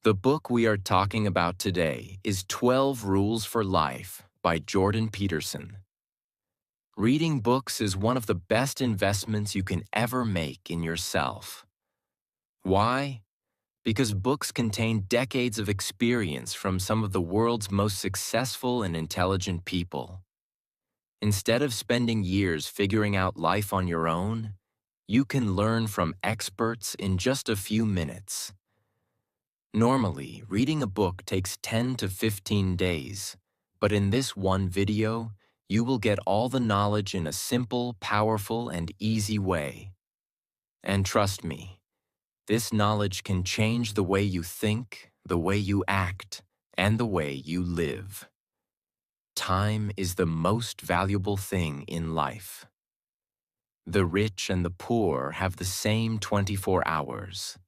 The book we are talking about today is 12 Rules for Life by Jordan Peterson. Reading books is one of the best investments you can ever make in yourself. Why? Because books contain decades of experience from some of the world's most successful and intelligent people. Instead of spending years figuring out life on your own, you can learn from experts in just a few minutes. Normally, reading a book takes 10 to 15 days, but in this one video, you will get all the knowledge in a simple, powerful, and easy way. And trust me, this knowledge can change the way you think, the way you act, and the way you live. Time is the most valuable thing in life. The rich and the poor have the same 24 hours.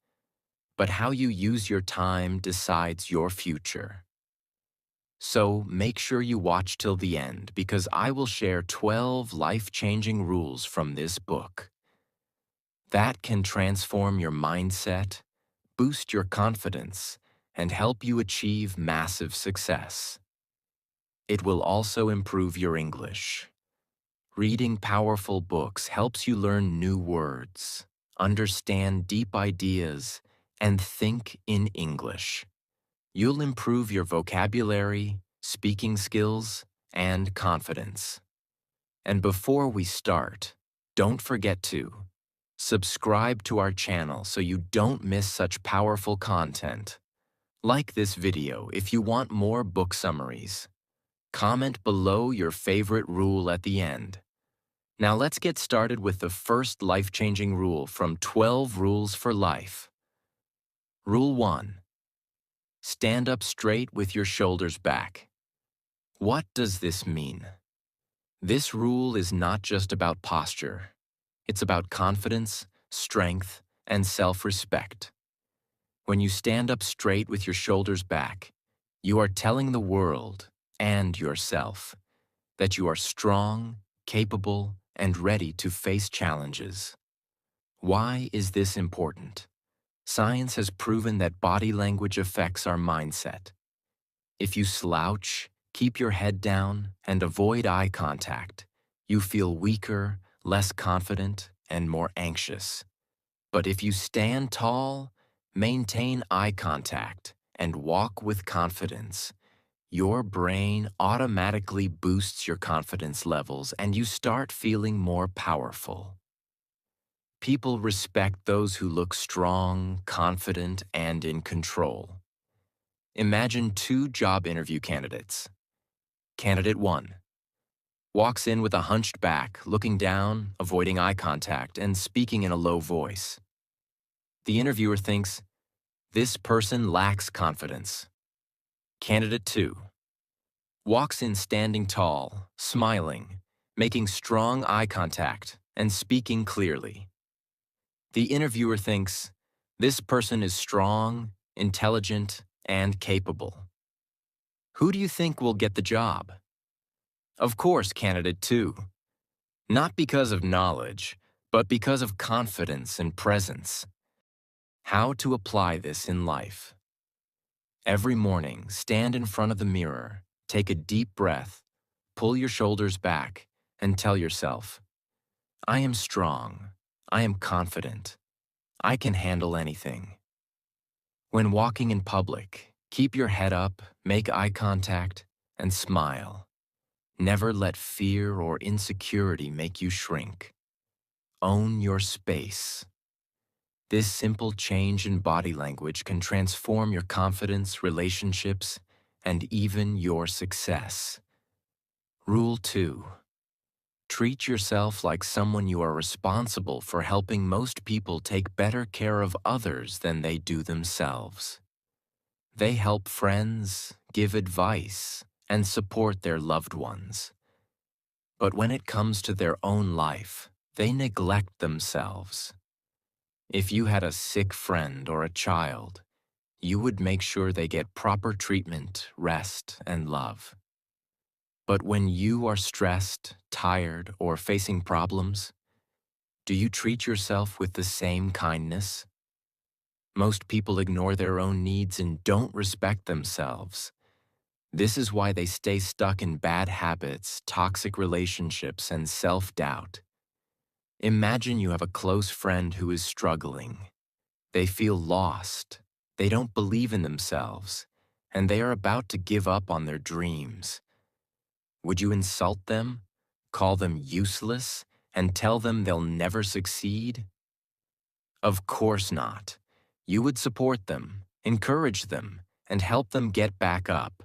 But how you use your time decides your future. So make sure you watch till the end because I will share 12 life-changing rules from this book. That can transform your mindset, boost your confidence, and help you achieve massive success. It will also improve your English. Reading powerful books helps you learn new words, understand deep ideas, and think in English. You'll improve your vocabulary, speaking skills, and confidence. And before we start, don't forget to subscribe to our channel so you don't miss such powerful content. Like this video if you want more book summaries. Comment below your favorite rule at the end. Now let's get started with the first life-changing rule from 12 Rules for Life. Rule 1. Stand up straight with your shoulders back. What does this mean? This rule is not just about posture. It's about confidence, strength, and self-respect. When you stand up straight with your shoulders back, you are telling the world and yourself that you are strong, capable, and ready to face challenges. Why is this important? Science has proven that body language affects our mindset. If you slouch, keep your head down, and avoid eye contact, you feel weaker, less confident, and more anxious. But if you stand tall, maintain eye contact, and walk with confidence, your brain automatically boosts your confidence levels and you start feeling more powerful. People respect those who look strong, confident, and in control. Imagine two job interview candidates. Candidate 1 walks in with a hunched back, looking down, avoiding eye contact, and speaking in a low voice. The interviewer thinks, this person lacks confidence. Candidate 2 walks in standing tall, smiling, making strong eye contact, and speaking clearly. The interviewer thinks, this person is strong, intelligent, and capable. Who do you think will get the job? Of course, candidate 2. Not because of knowledge, but because of confidence and presence. How to apply this in life? Every morning, stand in front of the mirror, take a deep breath, pull your shoulders back, and tell yourself, I am strong. I am confident. I can handle anything. When walking in public, keep your head up, make eye contact, and smile. Never let fear or insecurity make you shrink. Own your space. This simple change in body language can transform your confidence, relationships, and even your success. Rule 2. Treat yourself like someone you are responsible for helping most people take better care of others than they do themselves. They help friends, give advice, and support their loved ones. But when it comes to their own life, they neglect themselves. If you had a sick friend or a child, you would make sure they get proper treatment, rest, and love. But when you are stressed, tired, or facing problems, do you treat yourself with the same kindness? Most people ignore their own needs and don't respect themselves. This is why they stay stuck in bad habits, toxic relationships, and self-doubt. Imagine you have a close friend who is struggling. They feel lost. They don't believe in themselves, and they are about to give up on their dreams. Would you insult them, call them useless, and tell them they'll never succeed? Of course not. You would support them, encourage them, and help them get back up.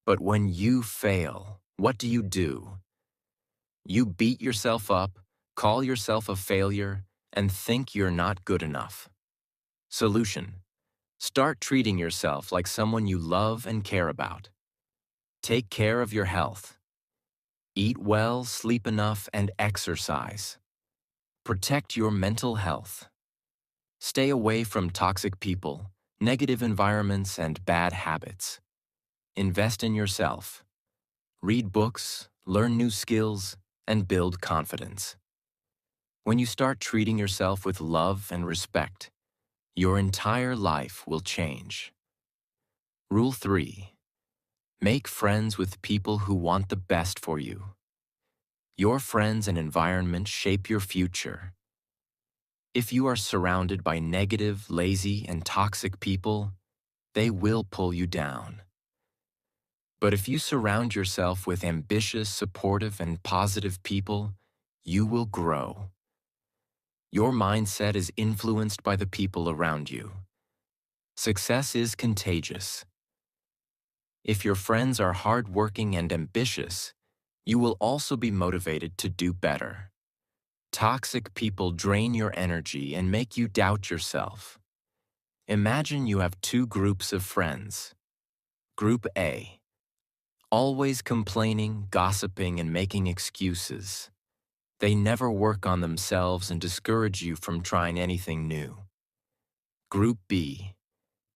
But when you fail, what do? You beat yourself up, call yourself a failure, and think you're not good enough. Solution: start treating yourself like someone you love and care about. Take care of your health. Eat well, sleep enough, and exercise. Protect your mental health. Stay away from toxic people, negative environments, and bad habits. Invest in yourself. Read books, learn new skills, and build confidence. When you start treating yourself with love and respect, your entire life will change. Rule 3. Make friends with people who want the best for you. Your friends and environment shape your future. If you are surrounded by negative, lazy, and toxic people, they will pull you down. But if you surround yourself with ambitious, supportive, and positive people, you will grow. Your mindset is influenced by the people around you. Success is contagious. If your friends are hardworking and ambitious, you will also be motivated to do better. Toxic people drain your energy and make you doubt yourself. Imagine you have two groups of friends. Group A: always complaining, gossiping, and making excuses. They never work on themselves and discourage you from trying anything new. Group B: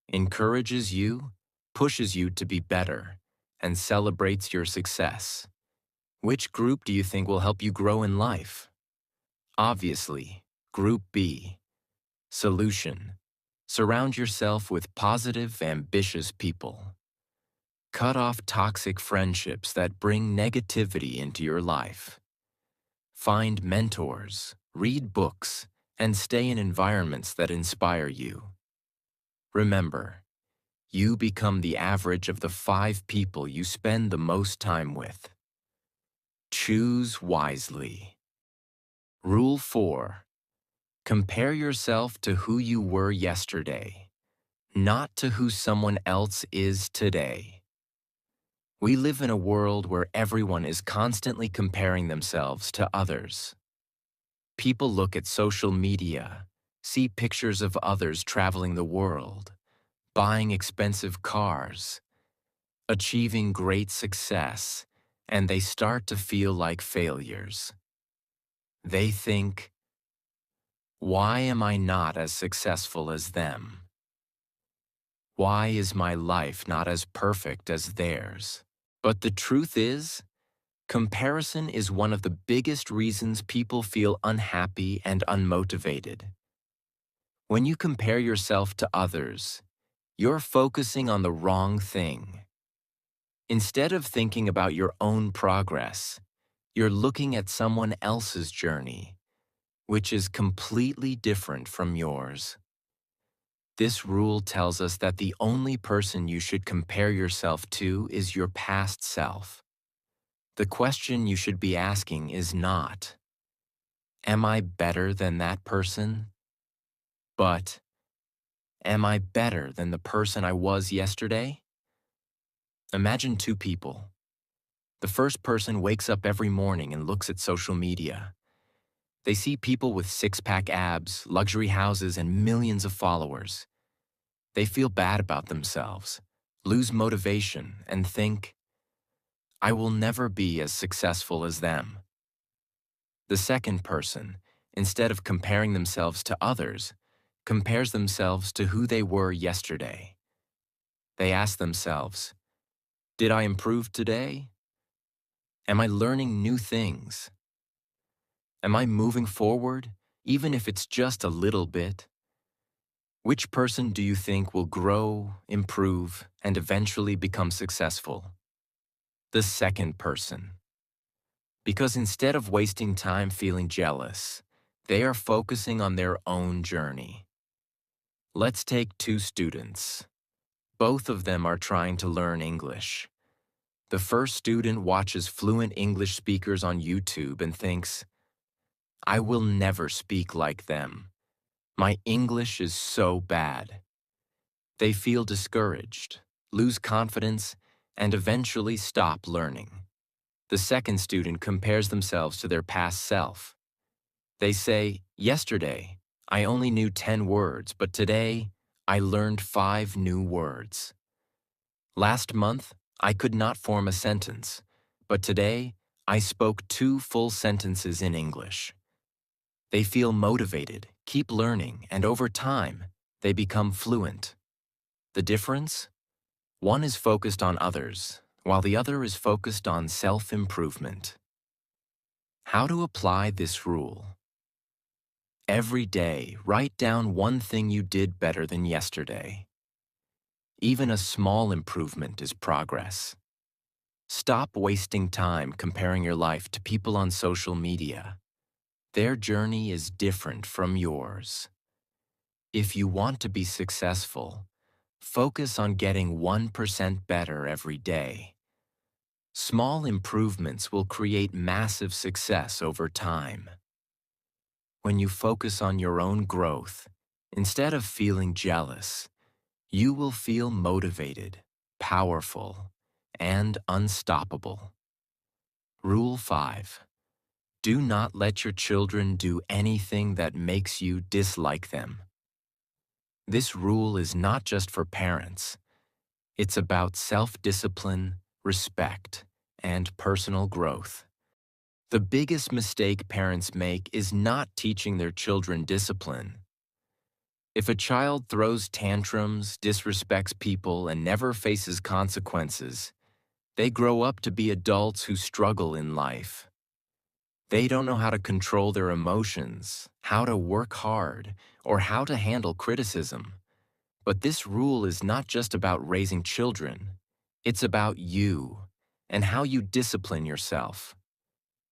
encourages you, pushes you to be better, and celebrates your success. Which group do you think will help you grow in life? Obviously, Group B. Solution: surround yourself with positive, ambitious people. Cut off toxic friendships that bring negativity into your life. Find mentors, read books, and stay in environments that inspire you. Remember, you become the average of the 5 people you spend the most time with. Choose wisely. Rule 4. Compare yourself to who you were yesterday, not to who someone else is today. We live in a world where everyone is constantly comparing themselves to others. People look at social media, see pictures of others traveling the world, buying expensive cars, achieving great success, and they start to feel like failures. They think, why am I not as successful as them? Why is my life not as perfect as theirs? But the truth is, comparison is one of the biggest reasons people feel unhappy and unmotivated. When you compare yourself to others, you're focusing on the wrong thing. Instead of thinking about your own progress, you're looking at someone else's journey, which is completely different from yours. This rule tells us that the only person you should compare yourself to is your past self. The question you should be asking is not, am I better than that person? But, am I better than the person I was yesterday? Imagine two people. The first person wakes up every morning and looks at social media. They see people with six-pack abs, luxury houses, and millions of followers. They feel bad about themselves, lose motivation, and think, I will never be as successful as them. The second person, instead of comparing themselves to others, compares themselves to who they were yesterday. They ask themselves, did I improve today? Am I learning new things? Am I moving forward, even if it's just a little bit? Which person do you think will grow, improve, and eventually become successful? The second person. Because instead of wasting time feeling jealous, they are focusing on their own journey. Let's take two students. Both of them are trying to learn English. The first student watches fluent English speakers on YouTube and thinks, I will never speak like them. My English is so bad. They feel discouraged, lose confidence, and eventually stop learning. The second student compares themselves to their past self. They say, yesterday, I only knew 10 words, but today, I learned 5 new words. Last month, I could not form a sentence, but today, I spoke 2 full sentences in English. They feel motivated, keep learning, and over time, they become fluent. The difference? One is focused on others, while the other is focused on self-improvement. How to apply this rule? Every day, write down one thing you did better than yesterday. Even a small improvement is progress. Stop wasting time comparing your life to people on social media. Their journey is different from yours. If you want to be successful, focus on getting 1% better every day. Small improvements will create massive success over time. When you focus on your own growth, instead of feeling jealous, you will feel motivated, powerful, and unstoppable. Rule 5. Do not let your children do anything that makes you dislike them. This rule is not just for parents. It's about self-discipline, respect, and personal growth. The biggest mistake parents make is not teaching their children discipline. If a child throws tantrums, disrespects people, and never faces consequences, they grow up to be adults who struggle in life. They don't know how to control their emotions, how to work hard, or how to handle criticism. But this rule is not just about raising children. It's about you and how you discipline yourself.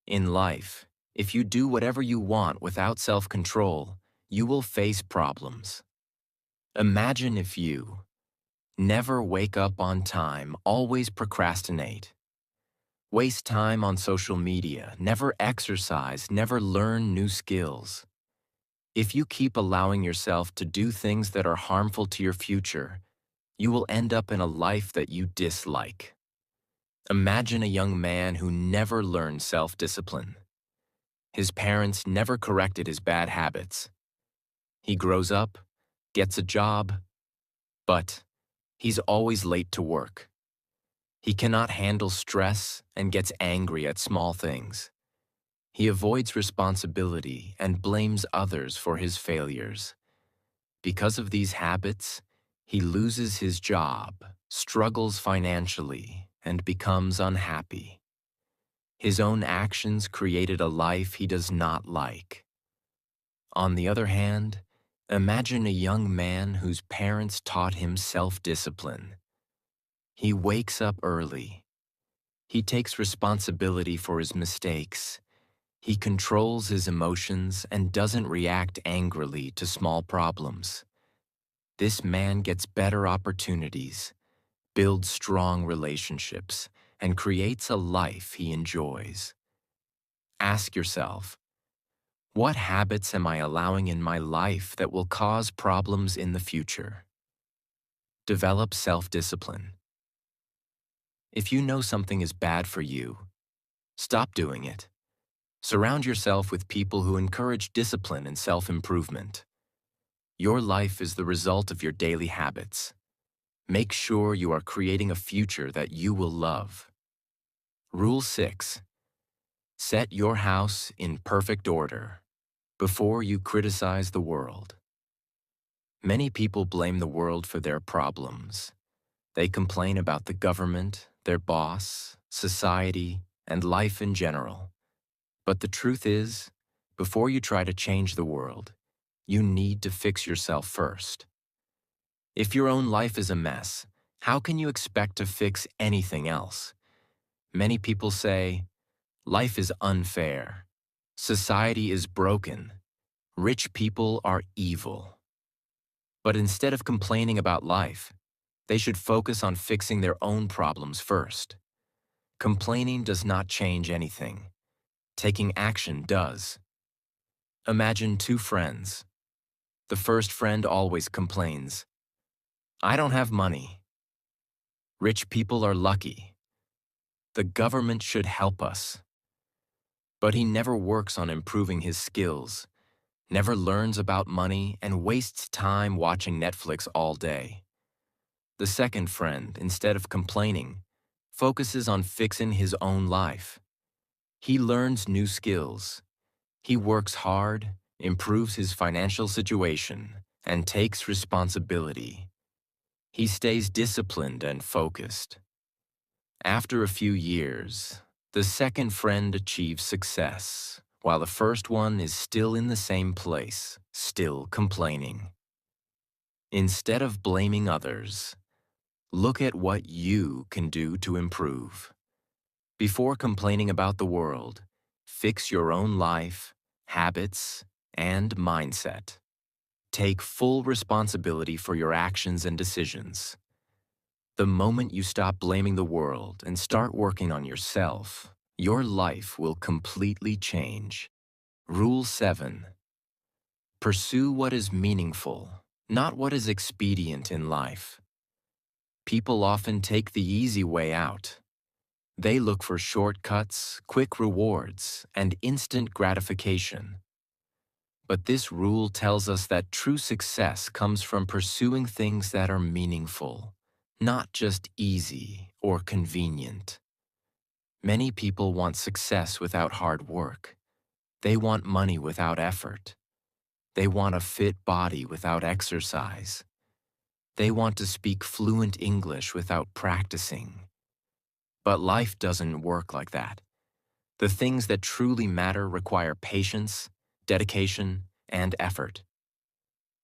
In life, if you do whatever you want without self-control, you will face problems. Imagine if you never wake up on time, always procrastinate, waste time on social media, never exercise, never learn new skills. If you keep allowing yourself to do things that are harmful to your future, you will end up in a life that you dislike. Imagine a young man who never learned self-discipline. His parents never corrected his bad habits. He grows up, gets a job, but he's always late to work. He cannot handle stress and gets angry at small things. He avoids responsibility and blames others for his failures. Because of these habits, he loses his job, struggles financially, and becomes unhappy. His own actions created a life he does not like. On the other hand, imagine a young man whose parents taught him self-discipline. He wakes up early. He takes responsibility for his mistakes. He controls his emotions and doesn't react angrily to small problems. This man gets better opportunities, builds strong relationships, and creates a life he enjoys. Ask yourself, what habits am I allowing in my life that will cause problems in the future? Develop self-discipline. If you know something is bad for you, stop doing it. Surround yourself with people who encourage discipline and self-improvement. Your life is the result of your daily habits. Make sure you are creating a future that you will love. Rule 6. Set your house in perfect order before you criticize the world. Many people blame the world for their problems. They complain about the government, their boss, society, and life in general. But the truth is, before you try to change the world, you need to fix yourself first. If your own life is a mess, how can you expect to fix anything else? Many people say, life is unfair. Society is broken. Rich people are evil. But instead of complaining about life, they should focus on fixing their own problems first. Complaining does not change anything. Taking action does. Imagine two friends. The first friend always complains, I don't have money. Rich people are lucky. The government should help us. But he never works on improving his skills, never learns about money, and wastes time watching Netflix all day. The second friend, instead of complaining, focuses on fixing his own life. He learns new skills. He works hard, improves his financial situation, and takes responsibility. He stays disciplined and focused. After a few years, the second friend achieves success, while the first one is still in the same place, still complaining. Instead of blaming others, look at what you can do to improve. Before complaining about the world, fix your own life, habits, and mindset. Take full responsibility for your actions and decisions. The moment you stop blaming the world and start working on yourself, your life will completely change. Rule 7. Pursue what is meaningful, not what is expedient in life. People often take the easy way out. They look for shortcuts, quick rewards, and instant gratification. But this rule tells us that true success comes from pursuing things that are meaningful, not just easy or convenient. Many people want success without hard work. They want money without effort. They want a fit body without exercise. They want to speak fluent English without practicing. But life doesn't work like that. The things that truly matter require patience, dedication, and effort.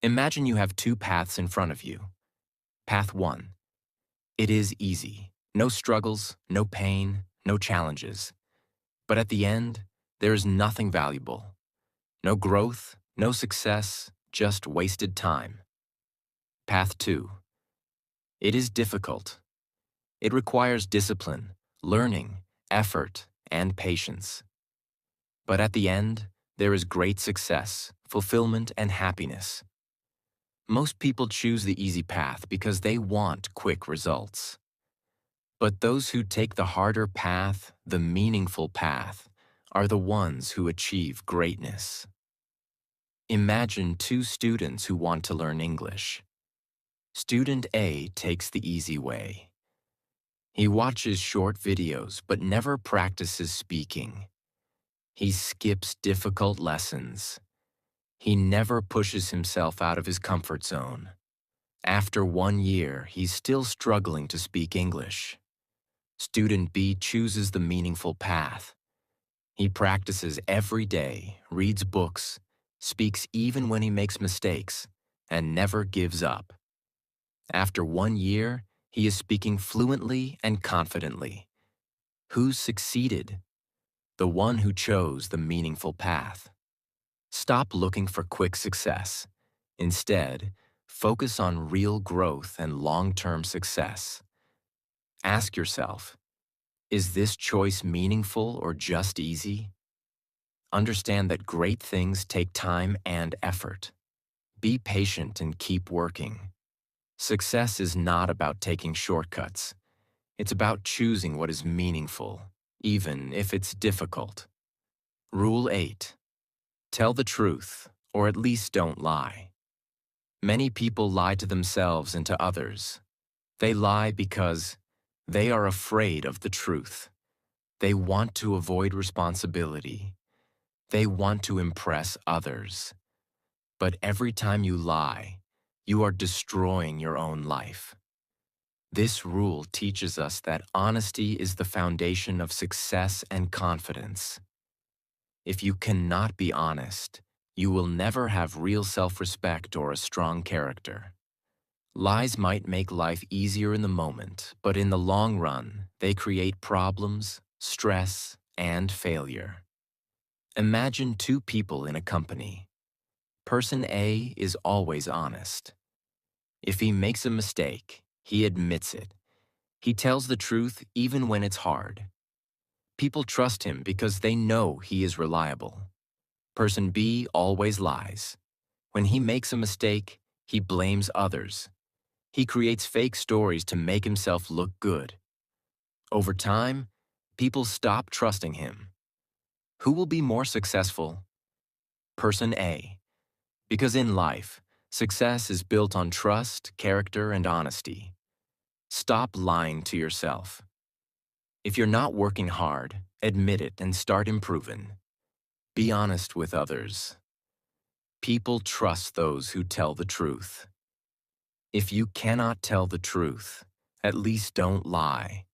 Imagine you have two paths in front of you. Path 1. It is easy. No struggles, no pain, no challenges. But at the end, there is nothing valuable. No growth, no success, just wasted time. Path 2. It is difficult. It requires discipline, learning, effort, and patience. But at the end, there is great success, fulfillment, and happiness. Most people choose the easy path because they want quick results. But those who take the harder path, the meaningful path, are the ones who achieve greatness. Imagine two students who want to learn English. Student A takes the easy way. He watches short videos but never practices speaking. He skips difficult lessons. He never pushes himself out of his comfort zone. After 1 year, he's still struggling to speak English. Student B chooses the meaningful path. He practices every day, reads books, speaks even when he makes mistakes, and never gives up. After 1 year, he is speaking fluently and confidently. Who succeeded? The one who chose the meaningful path. Stop looking for quick success. Instead, focus on real growth and long-term success. Ask yourself, is this choice meaningful or just easy? Understand that great things take time and effort. Be patient and keep working. Success is not about taking shortcuts. It's about choosing what is meaningful, even if it's difficult. Rule 8. Tell the truth, or at least don't lie. Many people lie to themselves and to others. They lie because they are afraid of the truth. They want to avoid responsibility. They want to impress others. But every time you lie, you are destroying your own life. This rule teaches us that honesty is the foundation of success and confidence. If you cannot be honest, you will never have real self-respect or a strong character. Lies might make life easier in the moment, but in the long run, they create problems, stress, and failure. Imagine two people in a company. Person A is always honest. If he makes a mistake, he admits it. He tells the truth even when it's hard. People trust him because they know he is reliable. Person B always lies. When he makes a mistake, he blames others. He creates fake stories to make himself look good. Over time, people stop trusting him. Who will be more successful? Person A. Because in life, success is built on trust, character, and honesty. Stop lying to yourself. If you're not working hard, admit it and start improving. Be honest with others. People trust those who tell the truth. If you cannot tell the truth, at least don't lie.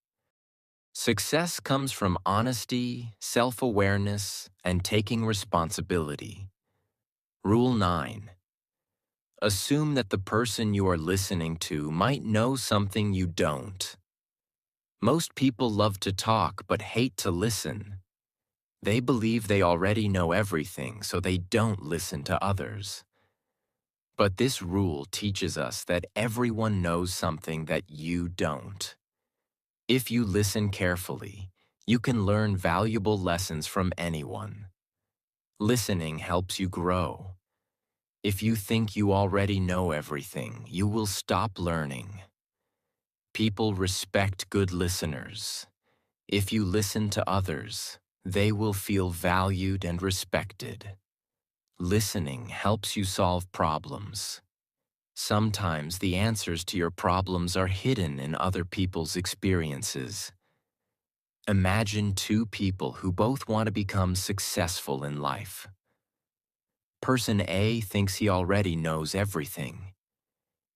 Success comes from honesty, self-awareness, and taking responsibility. Rule 9. Assume that the person you are listening to might know something you don't. Most people love to talk but hate to listen. They believe they already know everything, so they don't listen to others. But this rule teaches us that everyone knows something that you don't. If you listen carefully, you can learn valuable lessons from anyone. Listening helps you grow. If you think you already know everything, you will stop learning. People respect good listeners. If you listen to others, they will feel valued and respected. Listening helps you solve problems. Sometimes the answers to your problems are hidden in other people's experiences. Imagine two people who both want to become successful in life. Person A thinks he already knows everything.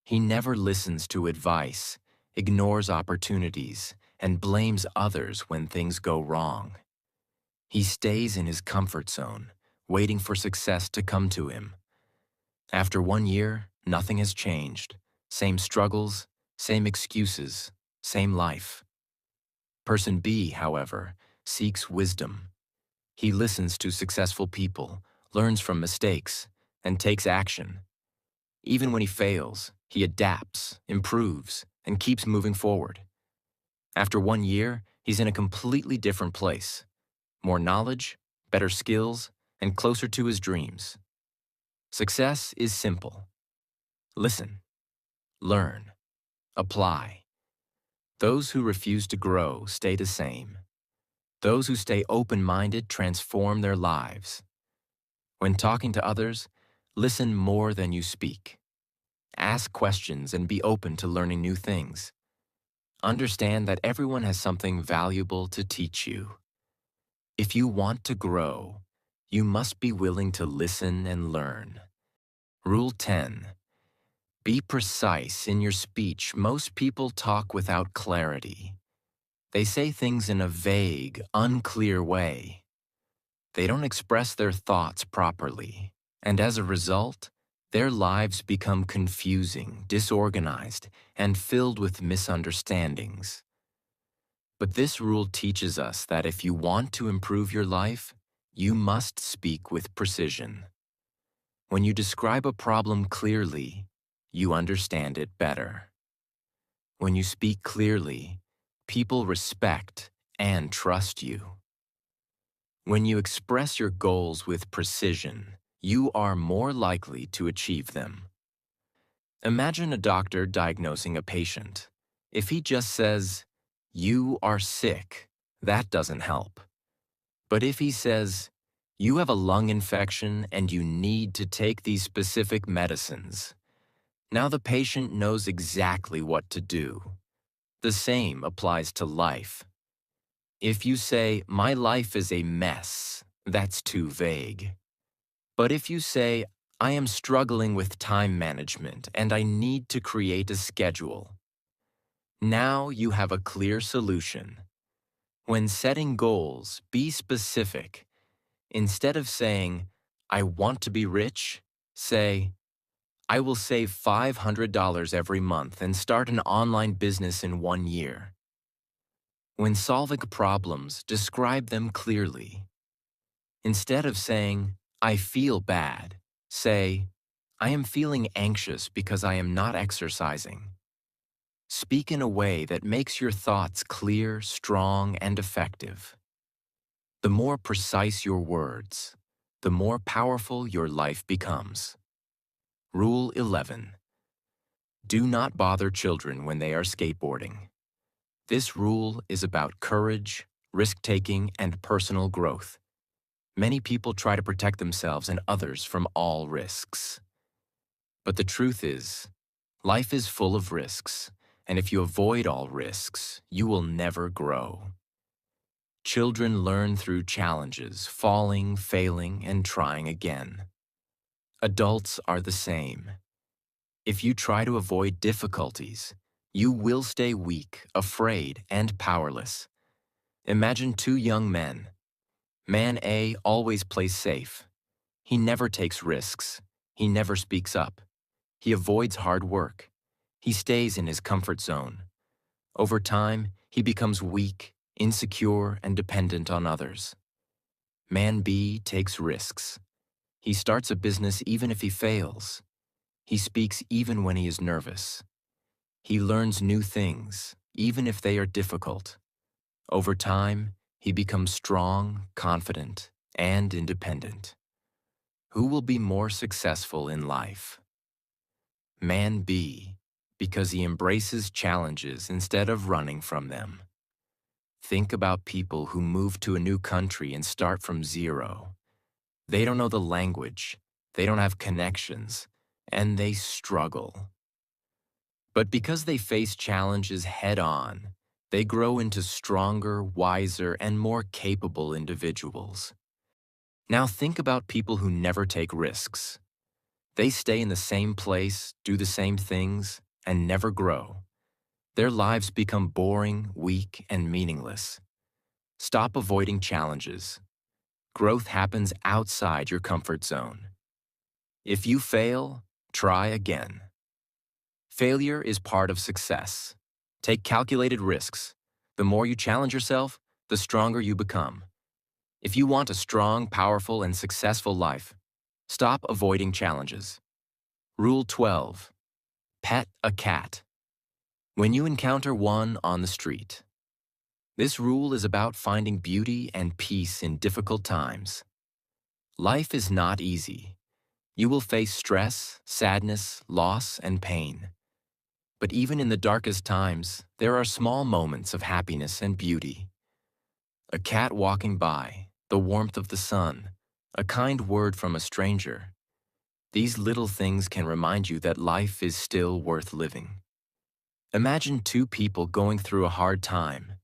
He never listens to advice, ignores opportunities, and blames others when things go wrong. He stays in his comfort zone, waiting for success to come to him. After 1 year, nothing has changed. Same struggles, same excuses, same life. Person B, however, seeks wisdom. He listens to successful people, learns from mistakes, and takes action. Even when he fails, he adapts, improves, and keeps moving forward. After 1 year, he's in a completely different place. More knowledge, better skills, and closer to his dreams. Success is simple. Listen, learn, apply. Those who refuse to grow stay the same. Those who stay open-minded transform their lives. When talking to others, listen more than you speak. Ask questions and be open to learning new things. Understand that everyone has something valuable to teach you. If you want to grow, you must be willing to listen and learn. Rule 10. Be precise in your speech. Most people talk without clarity. They say things in a vague, unclear way. They don't express their thoughts properly, and as a result, their lives become confusing, disorganized, and filled with misunderstandings. But this rule teaches us that if you want to improve your life, you must speak with precision. When you describe a problem clearly, you understand it better. When you speak clearly, people respect and trust you. When you express your goals with precision, you are more likely to achieve them. Imagine a doctor diagnosing a patient. If he just says, "You are sick," that doesn't help. But if he says, "You have a lung infection and you need to take these specific medicines," now the patient knows exactly what to do. The same applies to life. If you say, "My life is a mess," that's too vague. But if you say, "I am struggling with time management and I need to create a schedule," now you have a clear solution. When setting goals, be specific. Instead of saying, "I want to be rich," say, I will save $500 every month and start an online business in 1 year. When solving problems, describe them clearly. Instead of saying, I feel bad, say, I am feeling anxious because I am not exercising. Speak in a way that makes your thoughts clear, strong, and effective. The more precise your words, the more powerful your life becomes. Rule 11. Do not bother children when they are skateboarding. This rule is about courage, risk-taking, and personal growth. Many people try to protect themselves and others from all risks. But the truth is, life is full of risks, and if you avoid all risks, you will never grow. Children learn through challenges, falling, failing, and trying again. Adults are the same. If you try to avoid difficulties, you will stay weak, afraid, and powerless. Imagine two young men. Man A always plays safe. He never takes risks. He never speaks up. He avoids hard work. He stays in his comfort zone. Over time, he becomes weak, insecure, and dependent on others. Man B takes risks. He starts a business even if he fails. He speaks even when he is nervous. He learns new things, even if they are difficult. Over time, he becomes strong, confident, and independent. Who will be more successful in life? Man B, because he embraces challenges instead of running from them. Think about people who move to a new country and start from zero. They don't know the language, they don't have connections, and they struggle. But because they face challenges head-on, they grow into stronger, wiser, and more capable individuals. Now think about people who never take risks. They stay in the same place, do the same things, and never grow. Their lives become boring, weak, and meaningless. Stop avoiding challenges. Growth happens outside your comfort zone. If you fail, try again. Failure is part of success. Take calculated risks. The more you challenge yourself, the stronger you become. If you want a strong, powerful, and successful life, stop avoiding challenges. Rule 12. Pet a cat. When you encounter one on the street. This rule is about finding beauty and peace in difficult times. Life is not easy. You will face stress, sadness, loss, and pain. But even in the darkest times, there are small moments of happiness and beauty. A cat walking by, the warmth of the sun, a kind word from a stranger. These little things can remind you that life is still worth living. Imagine two people going through a hard time.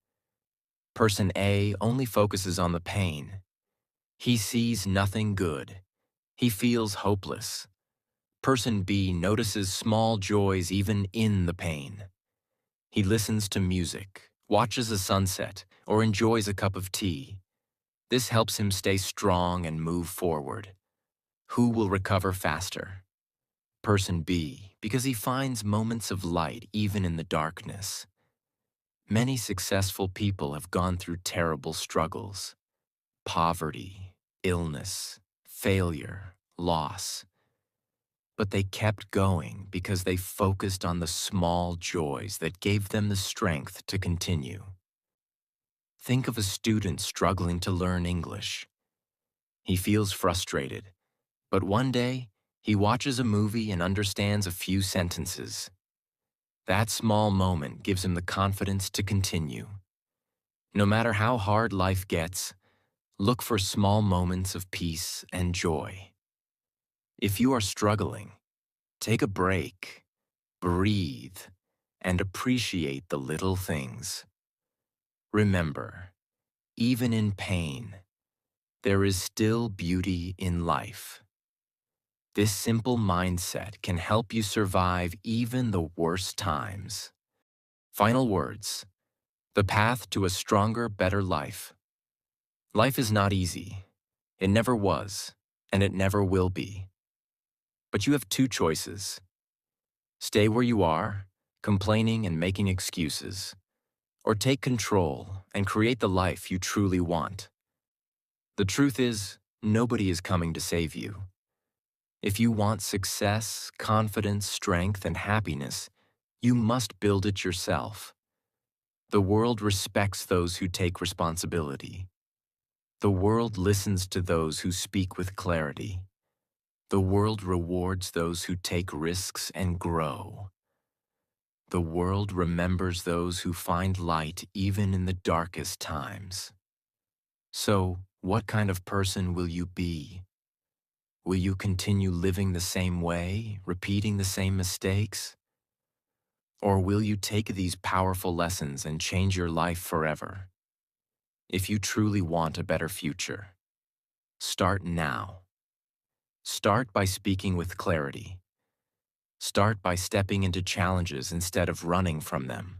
Person A only focuses on the pain. He sees nothing good. He feels hopeless. Person B notices small joys even in the pain. He listens to music, watches a sunset, or enjoys a cup of tea. This helps him stay strong and move forward. Who will recover faster? Person B, because he finds moments of light even in the darkness. Many successful people have gone through terrible struggles. Poverty, illness, failure, loss. But they kept going because they focused on the small joys that gave them the strength to continue. Think of a student struggling to learn English. He feels frustrated, but one day he watches a movie and understands a few sentences. That small moment gives him the confidence to continue. No matter how hard life gets, look for small moments of peace and joy. If you are struggling, take a break, breathe, and appreciate the little things. Remember, even in pain, there is still beauty in life. This simple mindset can help you survive even the worst times. Final words. The path to a stronger, better life. Life is not easy. It never was, and it never will be. But you have two choices. Stay where you are, complaining and making excuses, or take control and create the life you truly want. The truth is, nobody is coming to save you. If you want success, confidence, strength, and happiness, you must build it yourself. The world respects those who take responsibility. The world listens to those who speak with clarity. The world rewards those who take risks and grow. The world remembers those who find light even in the darkest times. So, what kind of person will you be? Will you continue living the same way, repeating the same mistakes? Or will you take these powerful lessons and change your life forever? If you truly want a better future, start now. Start by speaking with clarity. Start by stepping into challenges instead of running from them.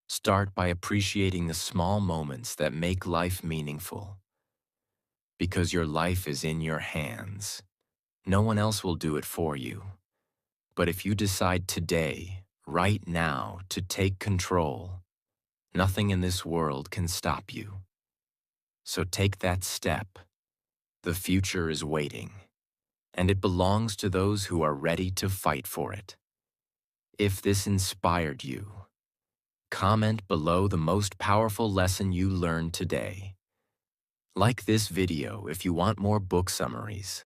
Start by appreciating the small moments that make life meaningful. Because your life is in your hands. No one else will do it for you. But if you decide today, right now, to take control, nothing in this world can stop you. So take that step. The future is waiting, and it belongs to those who are ready to fight for it. If this inspired you, comment below the most powerful lesson you learned today. Like this video if you want more book summaries.